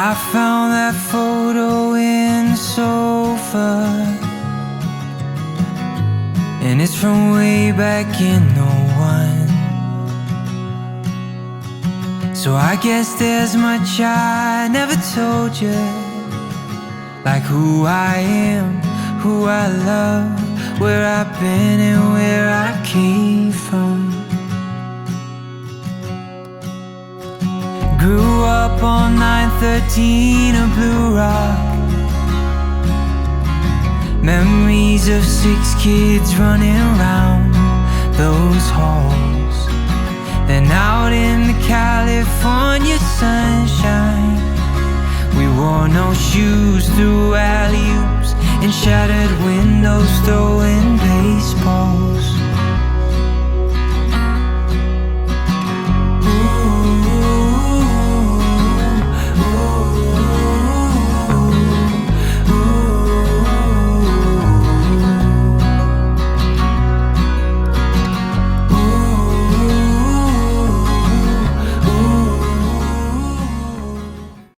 I found that photo in the sofa, and it's from way back in '01. So I guess there's much I never told you, like who I am, who I love, where I've been and where I came from. Grew up on 913 of Blue Rock, memories of 6 kids running around those halls. Then out in the California sunshine, we wore no shoes through alley-oops and shattered windows throwing baseballs.